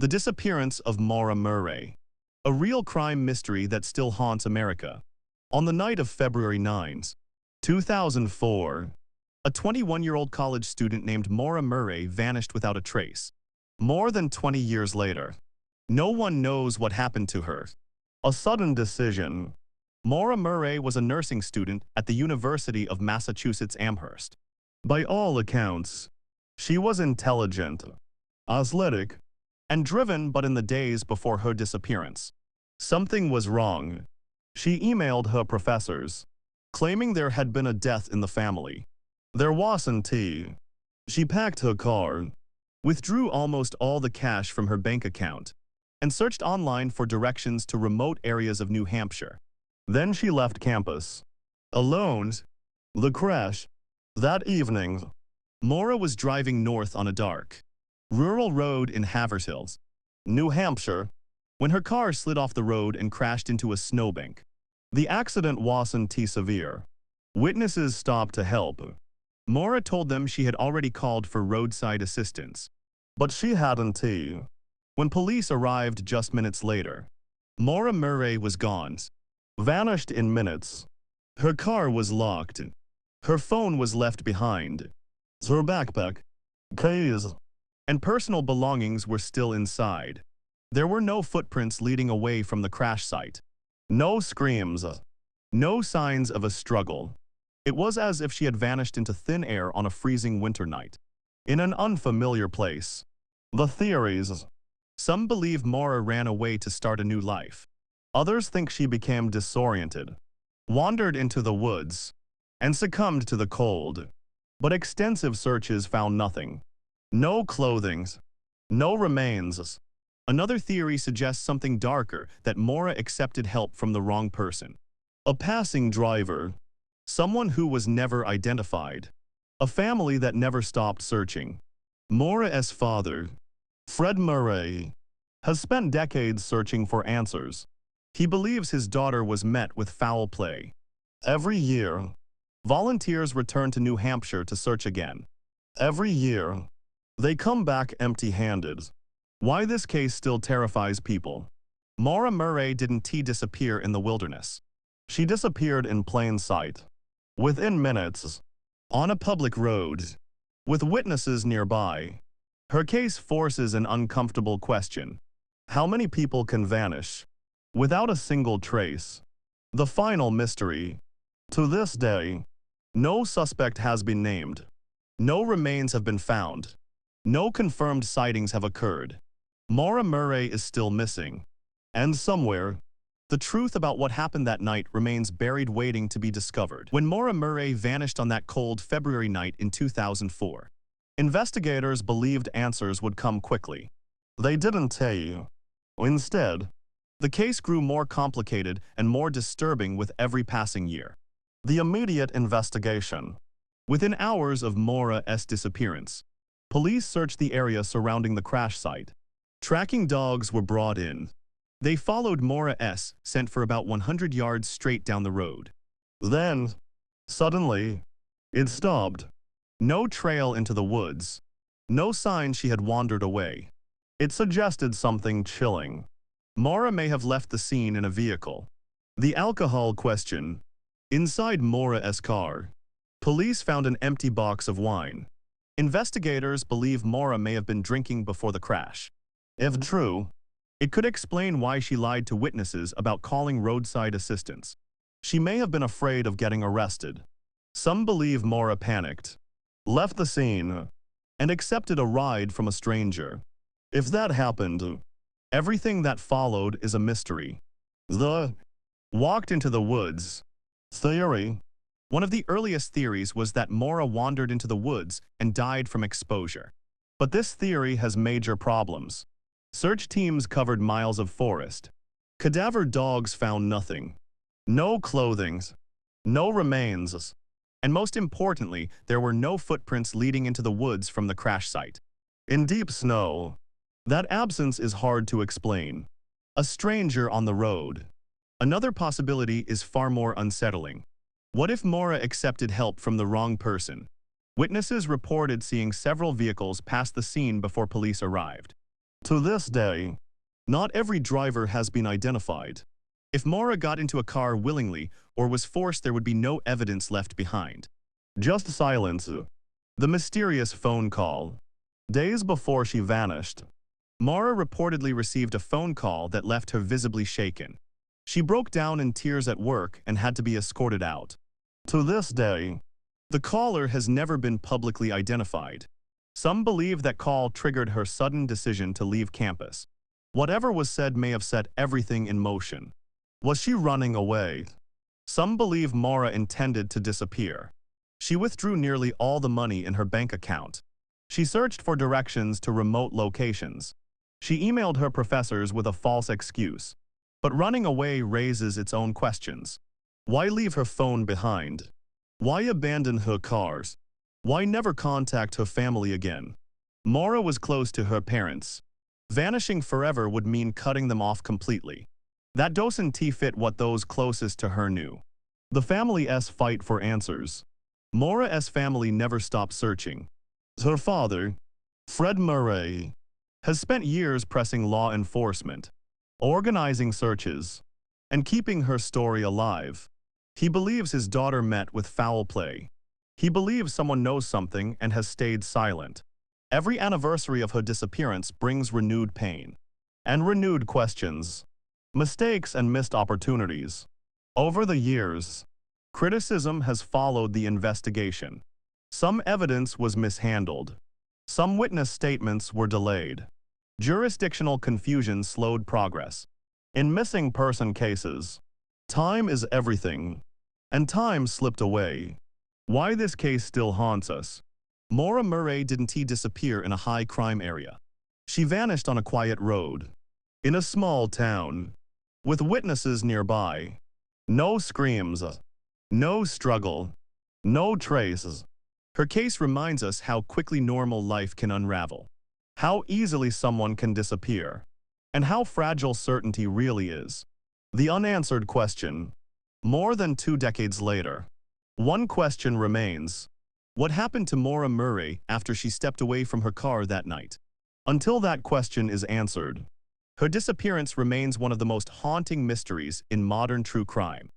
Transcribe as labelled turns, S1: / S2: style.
S1: The disappearance of Maura Murray, a real crime mystery that still haunts America. On the night of February 9, 2004, a 21-year-old college student named Maura Murray vanished without a trace. More than 20 years later, no one knows what happened to her. A sudden decision. Maura Murray was a nursing student at the University of Massachusetts Amherst. By all accounts, she was intelligent, athletic, and driven, but in the days before her disappearance, something was wrong. She emailed her professors, claiming there had been a death in the family. There wasn't. She packed her car, withdrew almost all the cash from her bank account, and searched online for directions to remote areas of New Hampshire. Then she left campus, alone. The crash. That evening, Maura was driving north on a dark, rural road in Haverhill, New Hampshire, when her car slid off the road and crashed into a snowbank. The accident wasn't severe. Witnesses stopped to help. Maura told them she had already called for roadside assistance, but she hadn't. When police arrived just minutes later, Maura Murray was gone, vanished in minutes. Her car was locked. Her phone was left behind. Her backpack, keys, and personal belongings were still inside. There were no footprints leading away from the crash site. No screams. No signs of a struggle. It was as if she had vanished into thin air on a freezing winter night, in an unfamiliar place. The theories. Some believe Maura ran away to start a new life. Others think she became disoriented, wandered into the woods, and succumbed to the cold. But extensive searches found nothing. No clothing. No remains. Another theory suggests something darker, that Maura accepted help from the wrong person. A passing driver. Someone who was never identified. A family that never stopped searching. Maura's father, Fred Murray, has spent decades searching for answers. He believes his daughter was met with foul play. Every year, volunteers return to New Hampshire to search again. Every year, they come back empty-handed. Why this case still terrifies people. Maura Murray didn't disappear in the wilderness. She disappeared in plain sight. Within minutes, on a public road, with witnesses nearby. Her case forces an uncomfortable question. How many people can vanish without a single trace? The final mystery. To this day, no suspect has been named. No remains have been found. No confirmed sightings have occurred. Maura Murray is still missing. And somewhere, the truth about what happened that night remains buried, waiting to be discovered. When Maura Murray vanished on that cold February night in 2004, investigators believed answers would come quickly. They didn't tell you. Instead, the case grew more complicated and more disturbing with every passing year. The immediate investigation. Within hours of Maura's disappearance, police searched the area surrounding the crash site. Tracking dogs were brought in. They followed Maura's scent for about 100 yards straight down the road. Then, suddenly, it stopped. No trail into the woods. No sign she had wandered away. It suggested something chilling. Maura may have left the scene in a vehicle. The alcohol question. Inside Maura's car, police found an empty box of wine. Investigators believe Maura may have been drinking before the crash. If true, it could explain why she lied to witnesses about calling roadside assistance. She may have been afraid of getting arrested. Some believe Maura panicked, left the scene, and accepted a ride from a stranger. If that happened, everything that followed is a mystery. The walked into the woods theory. One of the earliest theories was that Maura wandered into the woods and died from exposure. But this theory has major problems. Search teams covered miles of forest. Cadaver dogs found nothing. No clothing. No remains. And most importantly, there were no footprints leading into the woods from the crash site. In deep snow, that absence is hard to explain. A stranger on the road. Another possibility is far more unsettling. What if Maura accepted help from the wrong person? Witnesses reported seeing several vehicles pass the scene before police arrived. To this day, not every driver has been identified. If Maura got into a car willingly or was forced, there would be no evidence left behind. Just silence. The mysterious phone call. Days before she vanished, Maura reportedly received a phone call that left her visibly shaken. She broke down in tears at work and had to be escorted out. To this day, the caller has never been publicly identified. Some believe that call triggered her sudden decision to leave campus. Whatever was said may have set everything in motion. Was she running away? Some believe Maura intended to disappear. She withdrew nearly all the money in her bank account. She searched for directions to remote locations. She emailed her professors with a false excuse. But running away raises its own questions. Why leave her phone behind? Why abandon her cars? Why never contact her family again? Maura was close to her parents. Vanishing forever would mean cutting them off completely. That doesn't fit what those closest to her knew. The family's fight for answers. Maura's family never stopped searching. Her father, Fred Murray, has spent years pressing law enforcement, organizing searches, and keeping her story alive. He believes his daughter met with foul play. He believes someone knows something and has stayed silent. Every anniversary of her disappearance brings renewed pain and renewed questions, mistakes and missed opportunities. Over the years, criticism has followed the investigation. Some evidence was mishandled. Some witness statements were delayed. Jurisdictional confusion slowed progress. In missing person cases, time is everything, and time slipped away. Why this case still haunts us? Maura Murray didn't disappear in a high-crime area. She vanished on a quiet road, in a small town, with witnesses nearby. No screams, no struggle, no traces. Her case reminds us how quickly normal life can unravel, how easily someone can disappear, and how fragile certainty really is. The unanswered question. More than 2 decades later, one question remains. What happened to Maura Murray after she stepped away from her car that night? Until that question is answered, her disappearance remains one of the most haunting mysteries in modern true crime.